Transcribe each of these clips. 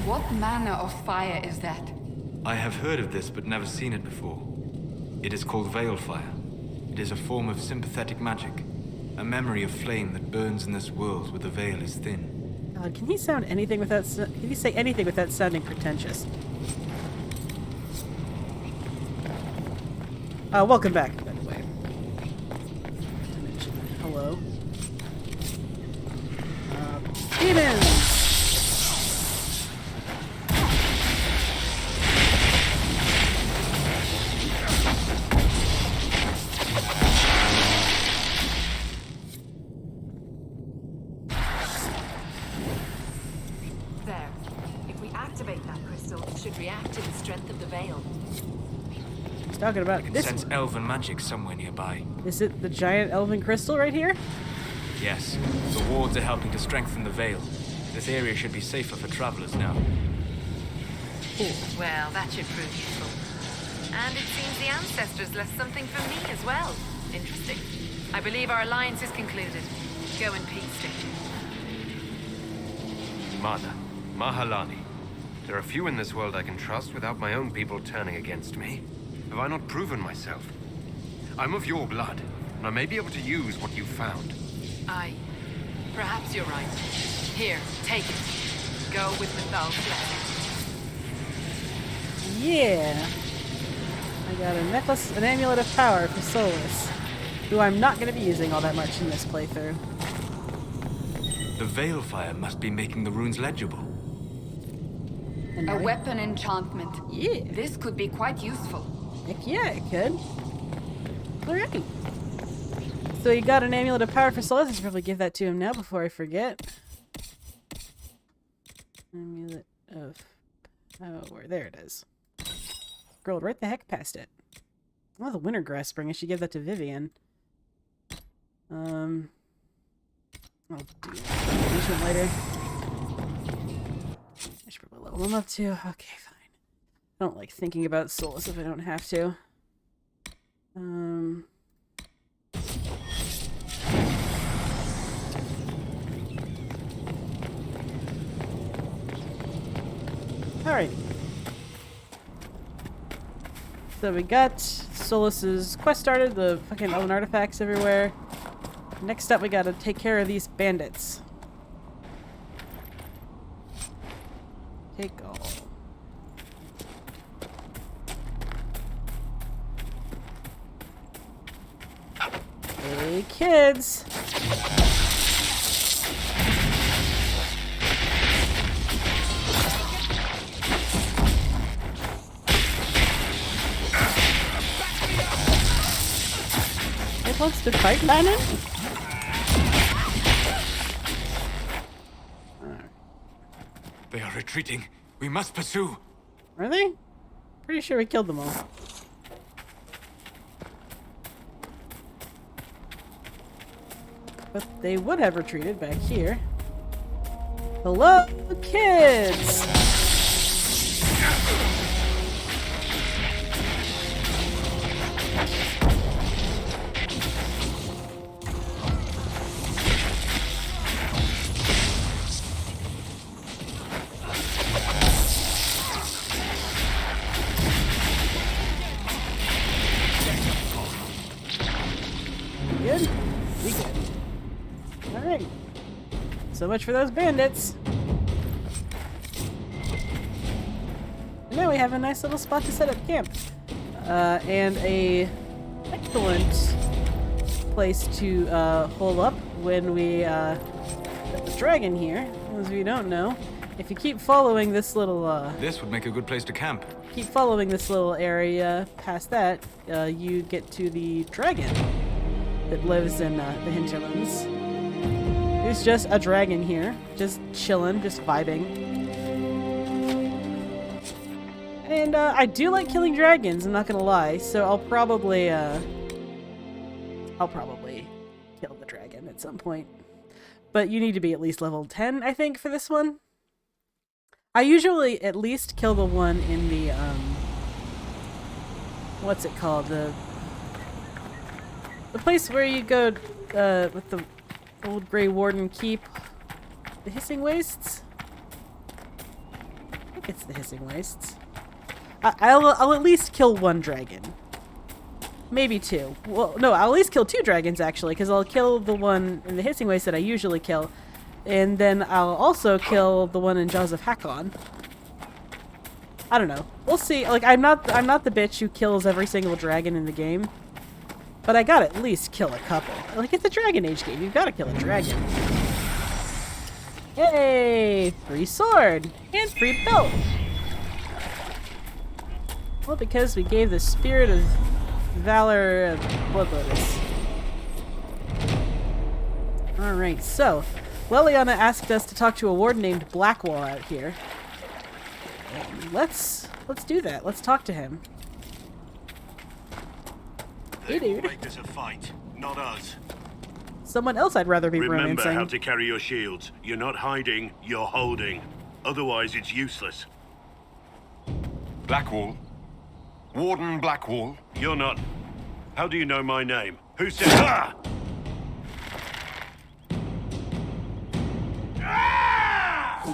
What manner of fire is that? I have heard of this, but never seen it before. It is called Veil Fire. It is a form of sympathetic magic. A memory of flame that burns in this world where the veil is thin. God, can he sound anything without... Can he say anything without sounding pretentious? Welcome back, by the way. Hello. Demons! There. If we activate that crystal, it should react to the strength of the veil. He's talking about I can this sense one. elven magic somewhere nearby. Is it the giant elven crystal right here? Yes, the wards are helping to strengthen the veil. This area should be safer for travelers now. Well, that should prove useful. And it seems the ancestors left something for me as well. Interesting. I believe our alliance is concluded. Go in peace, stranger. Mother, Mahalani. There are few in this world I can trust without my own people turning against me. Have I not proven myself? I'm of your blood, and I may be able to use what you've found. Perhaps you're right. Here, take it. Go with Mithal's blessing. Yeah. I got a necklace, an amulet of power for Solus, who I'm not going to be using all that much in this playthrough. The Veil Fire must be making the runes legible. And A weapon enchantment. Yeah. This could be quite useful. Heck yeah, it could. Alright. So you got an amulet of power for Solus. I should probably give that to him now before I forget. Amulet of power. There it is. Scrolled right the heck past it. Oh, the winter grass spring. I should give that to Vivian. I'll do that later. I should probably level him up too. Okay, fine. I don't like thinking about Solus if I don't have to. Alright. So we got Solus's quest started, the fucking elven artifacts everywhere. Next up we gotta take care of these bandits. Take all. Hey kids! It wants to fight, Lannon? They are retreating. We must pursue. Are they? Pretty sure we killed them all. But they would have retreated back here. Hello, kids! Good? We good. Alright. So much for those bandits. And now we have a nice little spot to set up camp. And a excellent place to hole up when we get the dragon here. As you don't know, if you keep following this little This would make a good place to camp. keep following this little area past that, you get to the dragon that lives in the hinterlands. There's just a dragon here, just chilling, just vibing. And I do like killing dragons, I'm not gonna lie, so I'll probably kill the dragon at some point. But you need to be at least level 10, I think, for this one. I usually at least kill the one in the, what's it called? The place where you go, with the old Grey Warden Keep. The Hissing Wastes? it's the Hissing Wastes. I'll at least kill one dragon. Maybe two. Well, no, I'll at least kill two dragons, actually, because I'll kill the one in the Hissing Waste that I usually kill, and then I'll also kill the one in Jaws of Hakon. I don't know. We'll see. Like, I'm not the bitch who kills every single dragon in the game, but I gotta at least kill a couple. Like, it's a Dragon Age game. You've gotta kill a dragon. Yay! Free sword! And free belt! Well, because we gave the spirit of valor of Blood Lotus. Alright, so Leliana asked us to talk to a warden named Blackwall out here. And let's do that. Let's talk to him. Hey, dude. Make this a fight, not us. Someone else I'd rather be Remember romancing. how to carry your shields. You're not hiding, you're holding. Otherwise, it's useless. Blackwall. Warden Blackwall. You're not. How do you know my name? Who said ah?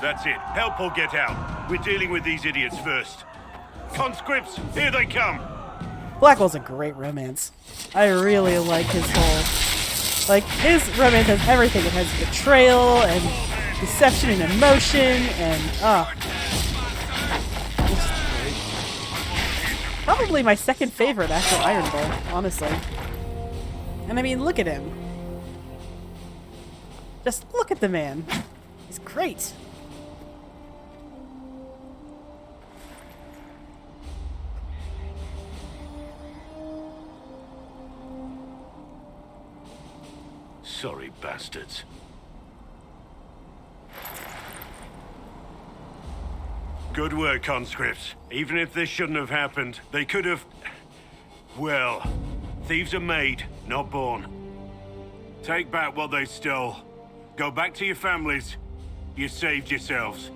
That's it. Help or get out. We're dealing with these idiots first. Conscripts, here they come. Blackwall's a great romance. I really like his whole... Like, his romance has everything. It has betrayal, and deception, and emotion, and... Probably my second favorite after Iron Bull, honestly. And I mean, look at him. Just look at the man. He's great. Sorry, bastards. Good work, conscripts. Even if this shouldn't have happened, they could have... Well, thieves are made, not born. Take back what they stole. Go back to your families. You saved yourselves.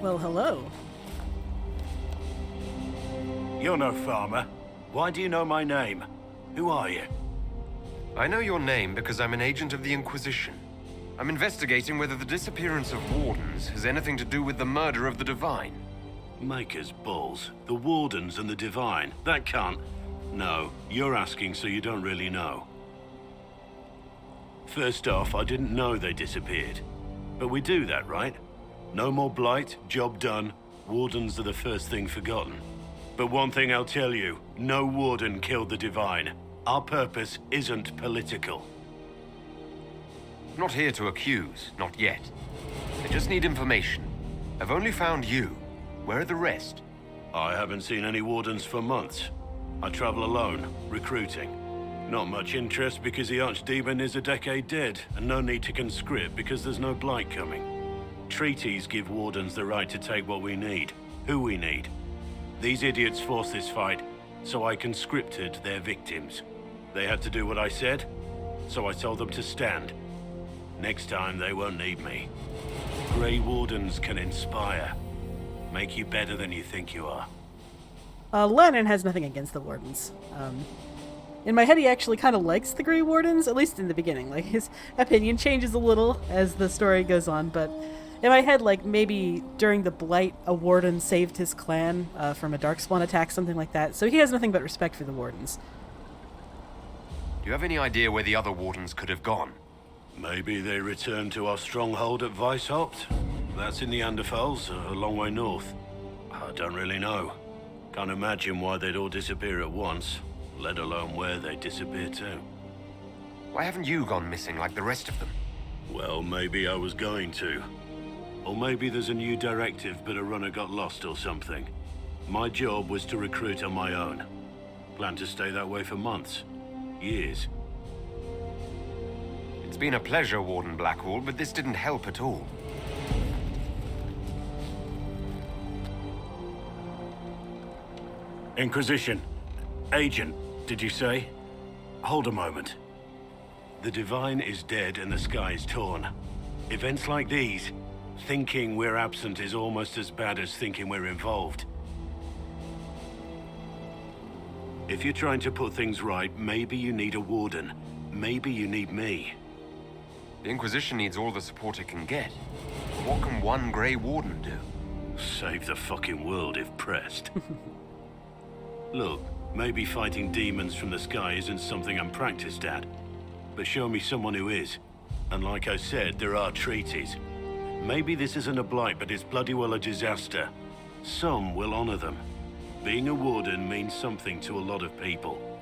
Well, hello. You're no farmer. Why do you know my name? Who are you? I know your name because I'm an agent of the Inquisition. I'm investigating whether the disappearance of wardens has anything to do with the murder of the Divine. Maker's balls. The Wardens and the Divine. That can't... No, you're asking so you don't really know. First off, I didn't know they disappeared. But we do that, right? No more blight, job done. Wardens are the first thing forgotten. But one thing I'll tell you, no Warden killed the Divine. Our purpose isn't political. Not here to accuse, not yet. I just need information. I've only found you. Where are the rest? I haven't seen any Wardens for months. I travel alone, recruiting. Not much interest because the Archdemon is a decade dead, and no need to conscript because there's no blight coming. Treaties give Wardens the right to take what we need, who we need. These idiots forced this fight, so I conscripted their victims. They had to do what I said, so I told them to stand. Next time, they won't need me. Grey Wardens can inspire. Make you better than you think you are. Lennon has nothing against the Wardens. In my head, he actually kind of likes the Grey Wardens, at least in the beginning. Like, his opinion changes a little as the story goes on, but in my head, like, maybe during the Blight, a Warden saved his clan from a Darkspawn attack, something like that. So he has nothing but respect for the Wardens. Do you have any idea where the other Wardens could have gone? Maybe they returned to our stronghold at Weishaupt. That's in the Anderfels, a long way north. I don't really know. Can't imagine why they'd all disappear at once, let alone where they'd disappear to. Why haven't you gone missing like the rest of them? Well, maybe I was going to. Or maybe there's a new directive, but a runner got lost or something. My job was to recruit on my own. Plan to stay that way for months. Years. It's been a pleasure, Warden Blackwall, but this didn't help at all. Inquisition. Agent, did you say? Hold a moment. The Divine is dead and the sky is torn. Events like these, thinking we're absent is almost as bad as thinking we're involved. If you're trying to put things right, maybe you need a Warden. maybe you need me. The Inquisition needs all the support it can get. What can one Grey Warden do? Save the fucking world if pressed. Look, maybe fighting demons from the sky isn't something I'm practiced at. But show me someone who is. And like I said, there are treaties. Maybe this isn't a blight, but it's bloody well a disaster. Some will honor them. Being a warden means something to a lot of people.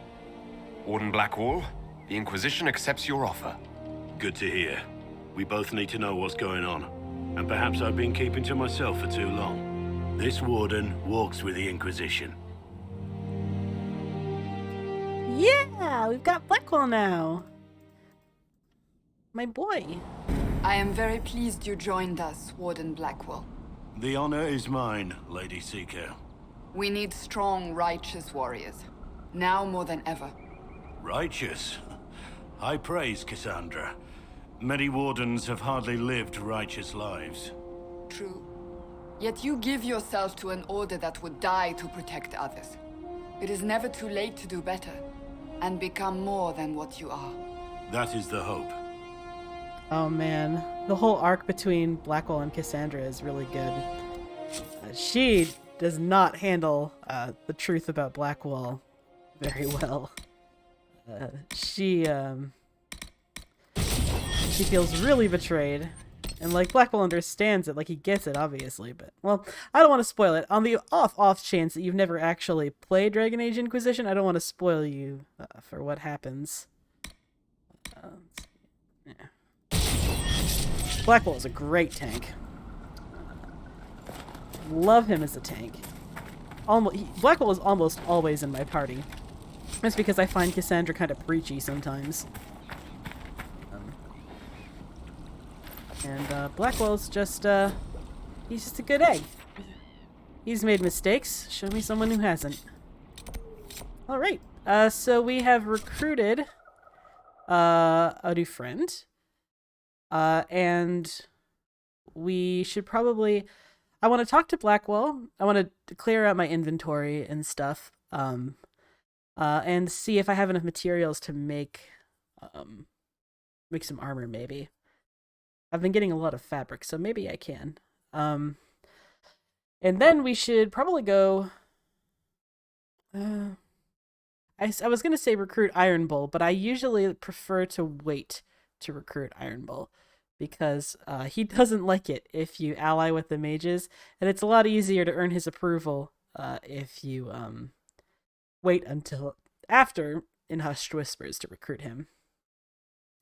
Warden Blackwall, the Inquisition accepts your offer. Good to hear. We both need to know what's going on. And perhaps I've been keeping to myself for too long. This warden walks with the Inquisition. Yeah, we've got Blackwall now. My boy. I am very pleased you joined us, Warden Blackwell. The honor is mine, Lady Seeker. We need strong, righteous warriors. Now more than ever. Righteous? High praise, Cassandra. Many wardens have hardly lived righteous lives. True. Yet you give yourself to an order that would die to protect others. It is never too late to do better, and become more than what you are. That is the hope. Oh man, the whole arc between Blackwell and Cassandra is really good. She does not handle the truth about Blackwell very well. She feels really betrayed, and like Blackwell understands it, like he gets it obviously, but well, I don't want to spoil it. On the off chance that you've never actually played Dragon Age Inquisition, I don't want to spoil you for what happens. Yeah. Blackwell is a great tank. Love him as a tank. Blackwell is almost always in my party. That's because I find Cassandra kind of preachy sometimes. Blackwell's just, he's just a good egg. He's made mistakes. Show me someone who hasn't. Alright, so we have recruited a new friend. And we should probably... I want to talk to Blackwell. I want to clear out my inventory and stuff. And see if I have enough materials to make some armor, maybe. I've been getting a lot of fabric, so maybe I can. And then we should probably go... I was going to say recruit Iron Bull, but I usually prefer to wait to recruit Iron Bull, because he doesn't like it if you ally with the mages, and it's a lot easier to earn his approval if you wait until after in Hushed Whispers to recruit him.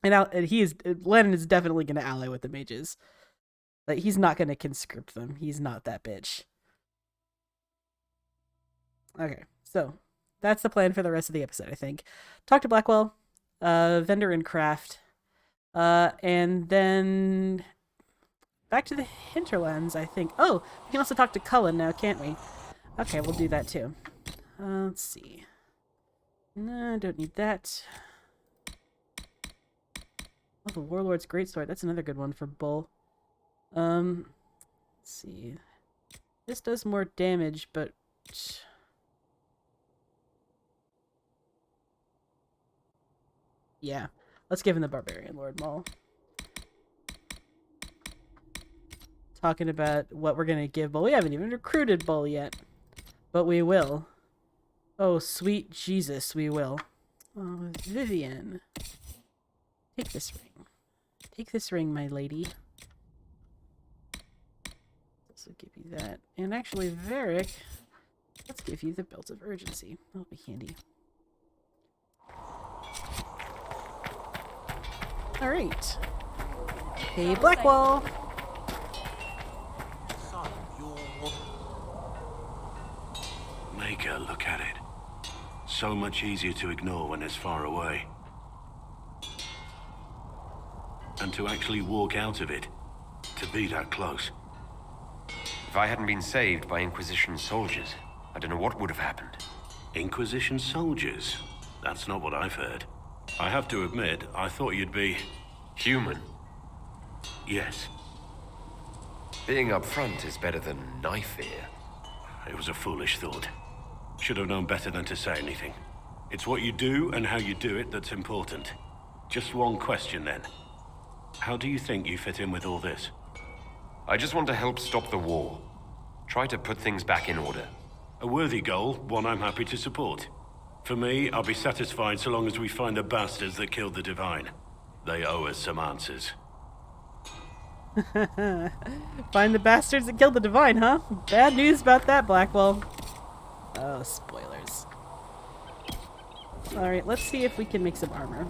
And Lennon is definitely going to ally with the mages. Like, he's not going to conscript them. He's not that bitch. Okay, so that's the plan for the rest of the episode, I think. Talk to Blackwell, vendor and craft, and then back to the hinterlands, I think. Oh, we can also talk to Cullen now, can't we? Okay, we'll do that too. Let's see. No, I don't need that. Oh, the Warlord's Greatsword. That's another good one for Bull. Let's see. This does more damage, but... yeah. Let's give him the Barbarian Lord Maul. Talking about what we're gonna give Bull. We haven't even recruited Bull yet. But we will. Oh, sweet Jesus, we will. Oh, Vivian. Take this ring. Take this ring, my lady. This will give you that. And actually, Varric, let's give you the Belt of Urgency. That'll be handy. Alright. Hey, Blackwall! Make her look at it. So much easier to ignore when it's far away. And to actually walk out of it. To be that close. If I hadn't been saved by Inquisition soldiers, I don't know what would have happened. Inquisition soldiers? That's not what I've heard. I have to admit, I thought you'd be... human. Yes. Being up front is better than knife ear. It was a foolish thought. Should have known better than to say anything. It's what you do and how you do it that's important. Just one question then. How do you think you fit in with all this? I just want to help stop the war. Try to put things back in order. A worthy goal, one I'm happy to support. For me, I'll be satisfied so long as we find the bastards that killed the Divine. They owe us some answers. Find the bastards that killed the Divine, huh? Bad news about that, Blackwell. Oh, spoilers. Alright, let's see if we can make some armor.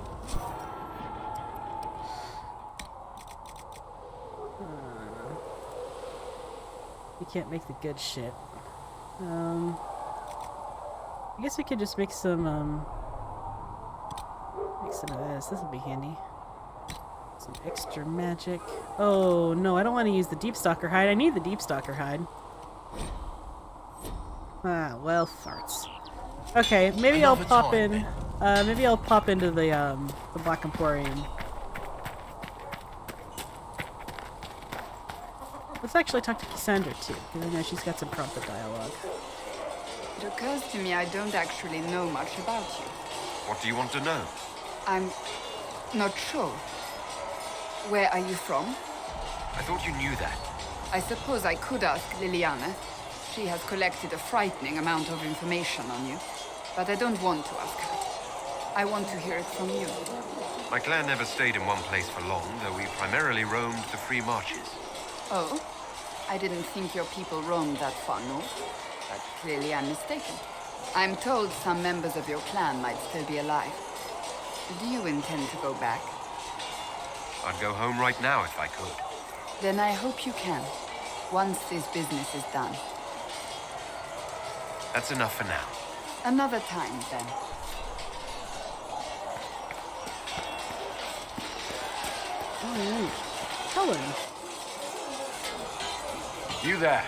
We can't make the good shit. I guess we could just make some of this. This will be handy. Some extra magic. Oh, no, I don't want to use the Deep Stalker hide. I need the Deep Stalker hide. Ah, well, farts. Okay, maybe I'll pop in. Maybe I'll pop into the Black Emporium. Let's actually talk to Cassandra too, because I know she's got some prompted dialogue. It occurs to me I don't actually know much about you. What do you want to know? I'm not sure. Where are you from? I thought you knew that. I suppose I could ask Liliana. She has collected a frightening amount of information on you. But I don't want to ask her. I want to hear it from you. My clan never stayed in one place for long, though we primarily roamed the free marches. Oh? I didn't think your people roamed that far north. But clearly I'm mistaken. I'm told some members of your clan might still be alive. Do you intend to go back? I'd go home right now if I could. Then I hope you can. Once this business is done. That's enough for now. Another time, then. Alright. Helen. You there.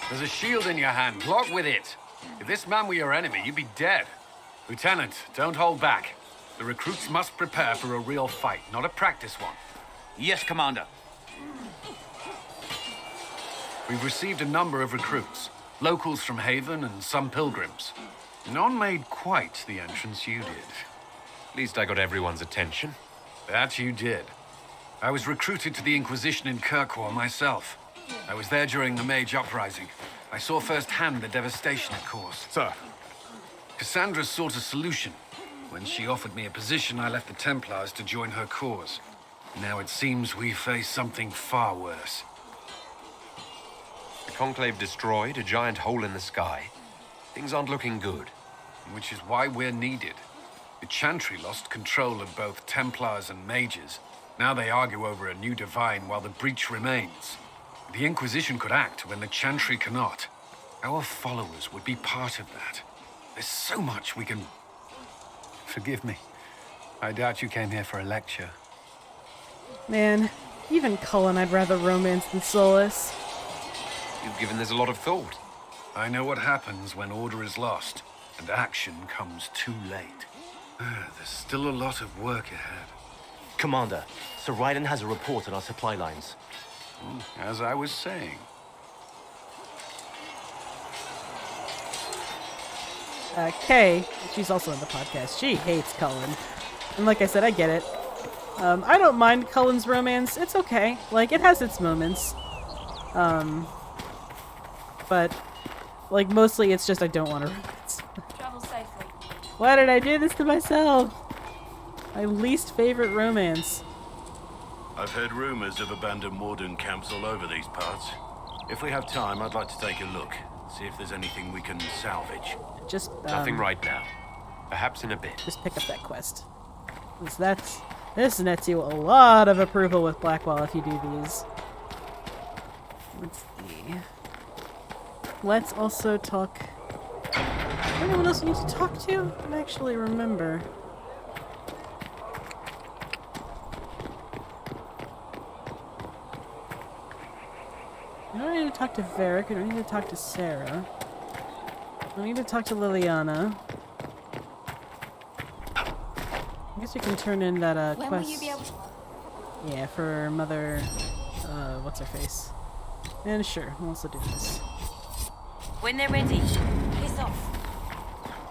There's a shield in your hand. Block with it. If this man were your enemy, you'd be dead. Lieutenant, don't hold back. The recruits must prepare for a real fight, not a practice one. Yes, Commander. We've received a number of recruits. Locals from Haven and some pilgrims. None made quite the entrance you did. At least I got everyone's attention. That you did. I was recruited to the Inquisition in Kirkwall myself. I was there during the Mage Uprising. I saw firsthand the devastation it caused. Sir. Cassandra sought a solution. When she offered me a position, I left the Templars to join her cause. Now it seems we face something far worse. The Conclave destroyed, a giant hole in the sky. Things aren't looking good. Which is why we're needed. The Chantry lost control of both Templars and Mages. Now they argue over a new Divine while the breach remains. The Inquisition could act when the Chantry cannot. Our followers would be part of that. There's so much we can... Forgive me. I doubt you came here for a lecture. Man, even Cullen I'd rather romance than Solus. You've given this a lot of thought. I know what happens when order is lost, and action comes too late. There's still a lot of work ahead. Commander, Sir Raiden has a report on our supply lines. As I was saying. Kay, she's also in the podcast. She hates Cullen. And like I said, I get it. I don't mind Cullen's romance. It's okay. Like, it has its moments. But, like, mostly it's just I don't want to romance. Travel safely. Why did I do this to myself? My least favorite romance. I've heard rumors of abandoned warden camps all over these parts. If we have time, I'd like to take a look. See if there's anything we can salvage. Just, Nothing right now. Perhaps in a bit. Just pick up that quest. This nets you a lot of approval with Blackwell if you do these. Let's see. Let's also talk... Anyone else we need to talk to? I don't actually remember. I don't need to talk to Varric. I don't need to talk to Sarah. I need to talk to Liliana. I guess we can turn in that When quest. will you be able to... Yeah, for Mother... what's her face? And sure, we'll also do this. When they're ready, piss off.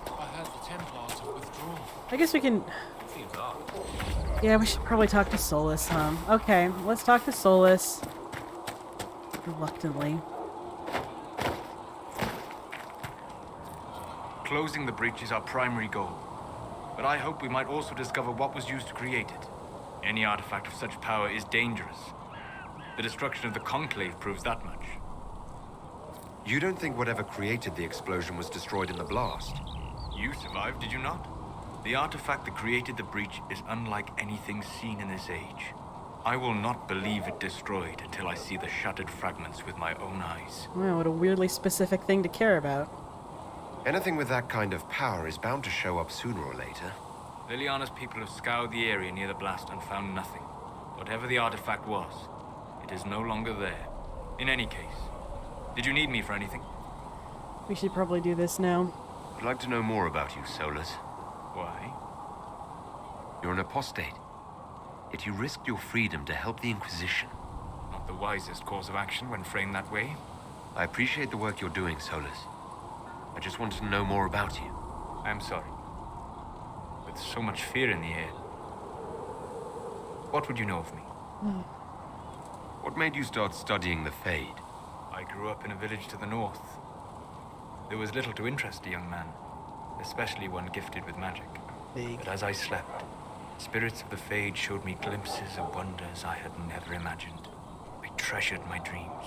I heard the Templars have withdrawn. I guess we can... Seems odd. Yeah, we should probably talk to Solus, huh? Okay, let's talk to Solus. Reluctantly. Closing the breach is our primary goal. But I hope we might also discover what was used to create it. Any artifact of such power is dangerous. The destruction of the Conclave proves that much. You don't think whatever created the explosion was destroyed in the blast? You survived, did you not? The artifact that created the breach is unlike anything seen in this age. I will not believe it destroyed until I see the shattered fragments with my own eyes. Wow, what a weirdly specific thing to care about. Anything with that kind of power is bound to show up sooner or later. Liliana's people have scoured the area near the blast and found nothing. Whatever the artifact was, it is no longer there. In any case, did you need me for anything? We should probably do this now. I'd like to know more about you, Solus. Why? You're an apostate. Yet you risked your freedom to help the Inquisition. Not the wisest course of action when framed that way. I appreciate the work you're doing, Solus. I just wanted to know more about you. I am sorry. With so much fear in the air. What would you know of me? What made you start studying the Fade? I grew up in a village to the north. There was little to interest a young man, especially one gifted with magic. But as I slept, spirits of the Fade showed me glimpses of wonders I had never imagined. I treasured my dreams.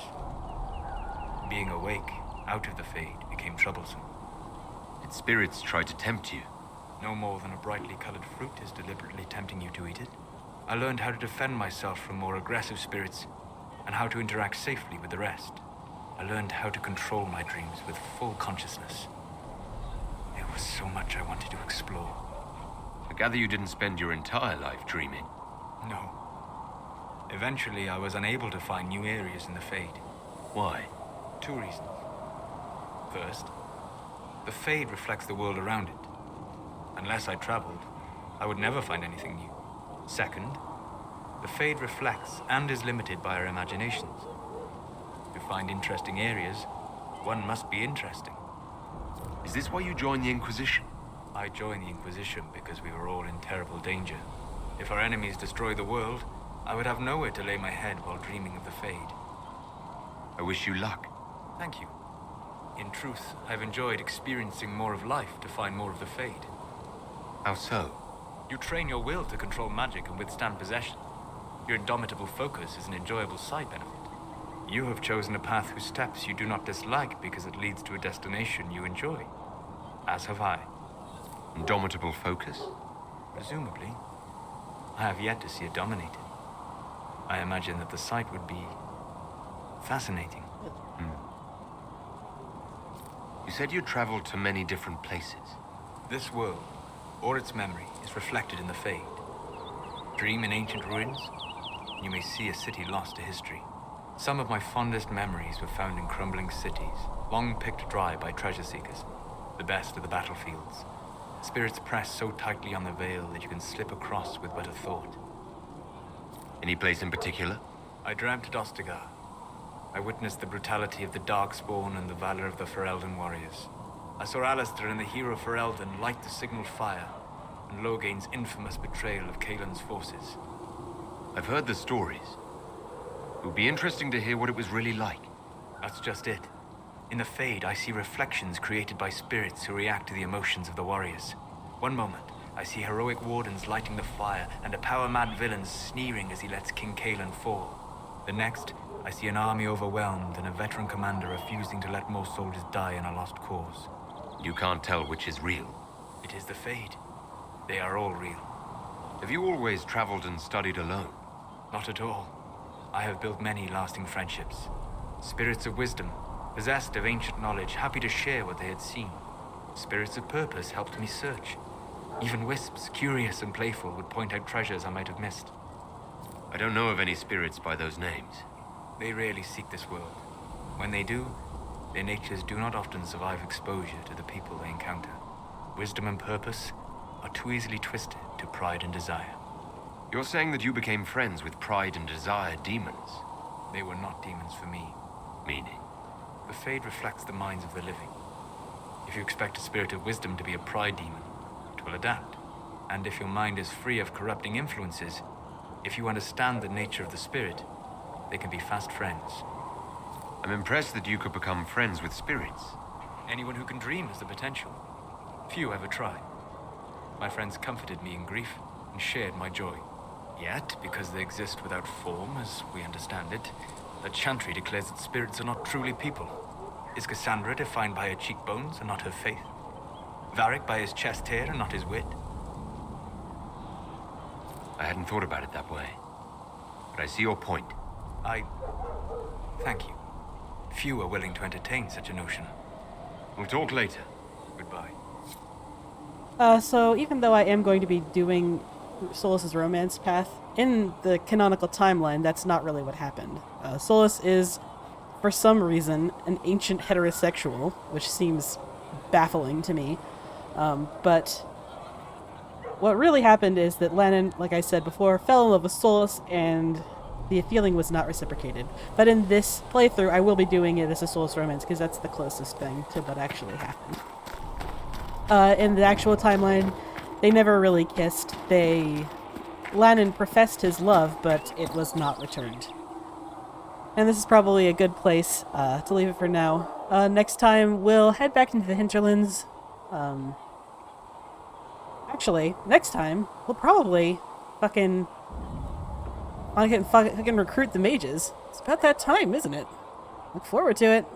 Being awake, out of the Fade, became troublesome. Did spirits try to tempt you? No more than a brightly colored fruit is deliberately tempting you to eat it. I learned how to defend myself from more aggressive spirits, and how to interact safely with the rest. I learned how to control my dreams with full consciousness. There was so much I wanted to explore. I gather you didn't spend your entire life dreaming. No. Eventually, I was unable to find new areas in the Fade. Why? 2 reasons. First, the Fade reflects the world around it. Unless I traveled, I would never find anything new. Second, the Fade reflects and is limited by our imaginations. To find interesting areas, one must be interesting. Is this why you joined the Inquisition? I joined the Inquisition because we were all in terrible danger. If our enemies destroyed the world, I would have nowhere to lay my head while dreaming of the Fade. I wish you luck. Thank you. In truth, I've enjoyed experiencing more of life to find more of the Fade. How so? You train your will to control magic and withstand possession. Your indomitable focus is an enjoyable side benefit. You have chosen a path whose steps you do not dislike because it leads to a destination you enjoy. As have I. Indomitable focus? Presumably. I have yet to see it dominated. I imagine that the sight would be fascinating. You said you traveled to many different places. This world, or its memory, is reflected in the Fade. Dream in ancient ruins, you may see a city lost to history. Some of my fondest memories were found in crumbling cities, long picked dry by treasure seekers, the best of the battlefields. Spirits press so tightly on the veil that you can slip across with but a thought. Any place in particular? I dreamt at Ostagar. I witnessed the brutality of the Darkspawn and the valor of the Ferelden warriors. I saw Alistair and the hero Ferelden light the signal fire, and Logain's infamous betrayal of Kaelin's forces. I've heard the stories. It would be interesting to hear what it was really like. That's just it. In the Fade, I see reflections created by spirits who react to the emotions of the warriors. One moment, I see heroic wardens lighting the fire, and a power-mad villain sneering as he lets King Kaelin fall. The next, I see an army overwhelmed and a veteran commander refusing to let more soldiers die in a lost cause. You can't tell which is real. It is the Fade. They are all real. Have you always traveled and studied alone? Not at all. I have built many lasting friendships. Spirits of wisdom, possessed of ancient knowledge, happy to share what they had seen. Spirits of purpose helped me search. Even wisps, curious and playful, would point out treasures I might have missed. I don't know of any spirits by those names. They rarely seek this world. When they do, their natures do not often survive exposure to the people they encounter. Wisdom and purpose are too easily twisted to pride and desire. You're saying that you became friends with pride and desire demons? They were not demons for me. Meaning? The Fade reflects the minds of the living. If you expect a spirit of wisdom to be a pride demon, it will adapt. And if your mind is free of corrupting influences, if you understand the nature of the spirit, they can be fast friends. I'm impressed that you could become friends with spirits. Anyone who can dream has the potential. Few ever try. My friends comforted me in grief and shared my joy. Yet, because they exist without form, as we understand it, the Chantry declares that spirits are not truly people. Is Cassandra defined by her cheekbones and not her faith? Varric by his chest hair and not his wit? I hadn't thought about it that way. But I see your point. Thank you. Few are willing to entertain such a notion. We'll talk later. Goodbye. So even though I am going to be doing Solas's romance path, in the canonical timeline, that's not really what happened. Solas is, for some reason, an ancient heterosexual, which seems baffling to me. But what really happened is that Lannon, like I said before, fell in love with Solas, and the feeling was not reciprocated. But in this playthrough, I will be doing it as a Solas romance, because that's the closest thing to what actually happened. In the actual timeline, they never really kissed. Lannon professed his love, but it was not returned. And this is probably a good place to leave it for now. Next time, we'll head back into the hinterlands. Actually, next time, we'll probably fucking recruit the mages. It's about that time, isn't it? Look forward to it.